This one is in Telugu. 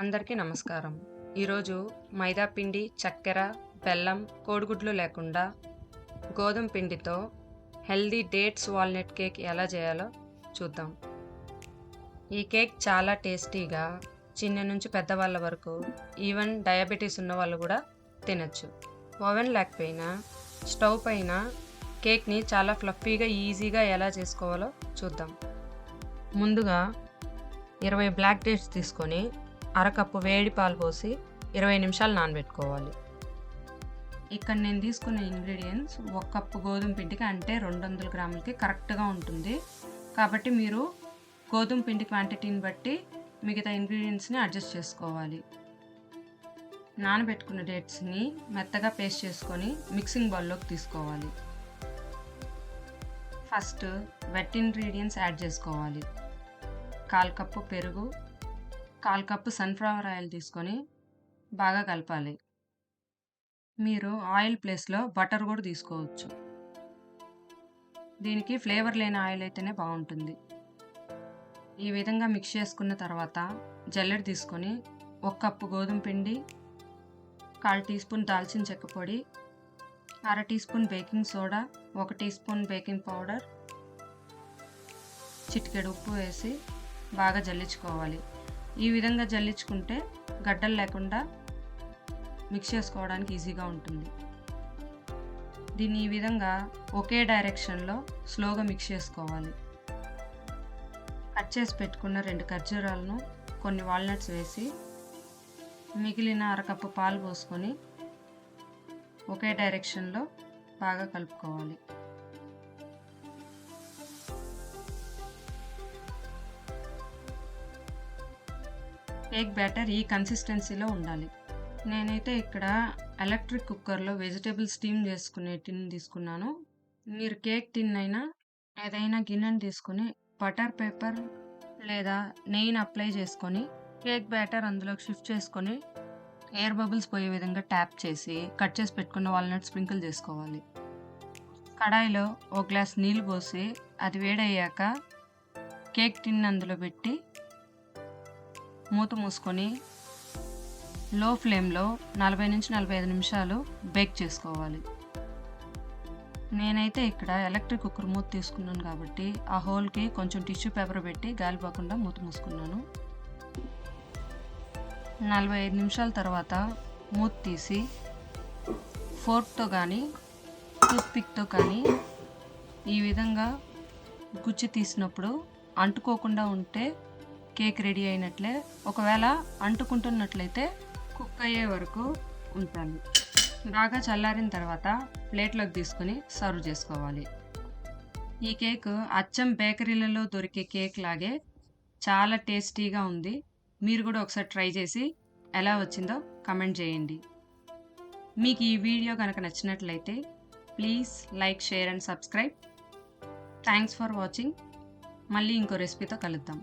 అందరికీ నమస్కారం. ఈరోజు మైదా పిండి, చక్కెర, బెల్లం, కోడిగుడ్లు లేకుండా గోధుమ పిండితో హెల్దీ డేట్స్ వాల్నట్ కేక్ ఎలా చేయాలో చూద్దాం. ఈ కేక్ చాలా టేస్టీగా చిన్న నుంచి పెద్దవాళ్ళ వరకు ఈవెన్ డయాబెటీస్ ఉన్న వాళ్ళు కూడా తినచ్చు. ఓవెన్ లేకపోయినా స్టవ్ పైన కేక్ని చాలా ఫ్లఫీగా ఈజీగా ఎలా చేసుకోవాలో చూద్దాం. ముందుగా 20 బ్లాక్ డేట్స్ తీసుకొని అరకప్పు వేడి పాలు పోసి 20 నిమిషాలు నానబెట్టుకోవాలి. ఇక్కడ నేను తీసుకున్న ఇంగ్రీడియంట్స్ 1 కప్పు గోధుమ పిండికి అంటే 200 గ్రాములకి కరెక్ట్గా ఉంటుంది. కాబట్టి మీరు గోధుమ పిండి క్వాంటిటీని బట్టి మిగతా ఇంగ్రీడియంట్స్ని అడ్జస్ట్ చేసుకోవాలి. నానబెట్టుకున్న డేట్స్ని మెత్తగా పేస్ట్ చేసుకొని మిక్సింగ్ బౌల్లోకి తీసుకోవాలి. ఫస్ట్ వెట్ ఇంగ్రీడియంట్స్ యాడ్ చేసుకోవాలి. 1/4 కప్పు పెరుగు, 1/4 కప్పు సన్ఫ్లవర్ ఆయిల్ తీసుకొని బాగా కలపాలి. మీరు ఆయిల్ ప్లేస్లో బటర్ కూడా తీసుకోవచ్చు. దీనికి ఫ్లేవర్ లేని ఆయిల్ అయితేనే బాగుంటుంది. ఈ విధంగా మిక్స్ చేసుకున్న తర్వాత జల్లెడ తీసుకొని 1 కప్పు గోధుమ పిండి, 1/4 టీ స్పూన్ దాల్చిన చెక్క పొడి, 1/2 teaspoon baking soda, 1 teaspoon baking powder, చిటికెడు ఉప్పు వేసి బాగా జల్లించుకోవాలి. ఈ విధంగా జల్లించుకుంటే గడ్డలు లేకుండా మిక్స్ చేసుకోవడానికి ఈజీగా ఉంటుంది. దీన్ని ఈ విధంగా ఒకే డైరెక్షన్లో స్లోగా మిక్స్ చేసుకోవాలి. కట్ చేసి పెట్టుకున్న 2 ఖర్జూరాలను, కొన్ని వాల్నట్స్ వేసి మిగిలిన అరకప్పు పాలు పోసుకొని ఒకే డైరెక్షన్లో బాగా కలుపుకోవాలి. కేక్ బ్యాటర్ ఈ కన్సిస్టెన్సీలో ఉండాలి. నేనైతే ఇక్కడ ఎలక్ట్రిక్ కుక్కర్లో వెజిటేబుల్ స్టీమ్ చేసుకునే టిన్ తీసుకున్నాను. మీరు కేక్ టిన్ అయినా ఏదైనా గిన్నెని తీసుకొని బటర్ పేపర్ లేదా నెయ్యిని అప్లై చేసుకొని కేక్ బ్యాటర్ అందులోకి షిఫ్ట్ చేసుకొని ఎయిర్ బబుల్స్ పోయే విధంగా ట్యాప్ చేసి కట్ చేసి పెట్టుకున్న వాల్నట్ స్ప్రింకిల్ చేసుకోవాలి. కడాయిలో 1 గ్లాస్ నీళ్ళు పోసి అది వేడయ్యాక కేక్ టిన్ అందులో పెట్టి మూత మూసుకొని లో ఫ్లేమ్లో 40 నుంచి 45 నిమిషాలు బేక్ చేసుకోవాలి. నేనైతే ఇక్కడ ఎలక్ట్రిక్ కుక్కర్ మూత తీసుకున్నాను కాబట్టి ఆ హోల్కి కొంచెం టిష్యూ పేపర్ పెట్టి గాలిపోకుండా మూత మూసుకున్నాను. 45 నిమిషాల తర్వాత మూత తీసి ఫోర్క్తో కానీ టూత్పిక్తో కానీ ఈ విధంగా గుచ్చి తీసినప్పుడు అంటుకోకుండా ఉంటే కేక్ రెడీ అయినట్లే. ఒకవేళ అంటుకుంటున్నట్లయితే కుక్ అయ్యే వరకు ఉంచాలి. బాగా చల్లారిన తర్వాత ప్లేట్లోకి తీసుకుని సర్వ్ చేసుకోవాలి. ఈ కేక్ అచ్చం బేకరీలలో దొరికే కేక్ లాగే చాలా టేస్టీగా ఉంది. మీరు కూడా ఒకసారి ట్రై చేసి ఎలా వచ్చిందో కమెంట్ చేయండి. మీకు ఈ వీడియో కనుక నచ్చినట్లయితే please like, share and subscribe. Thanks for watching. మళ్ళీ ఇంకో రెసిపీతో కలుద్దాం.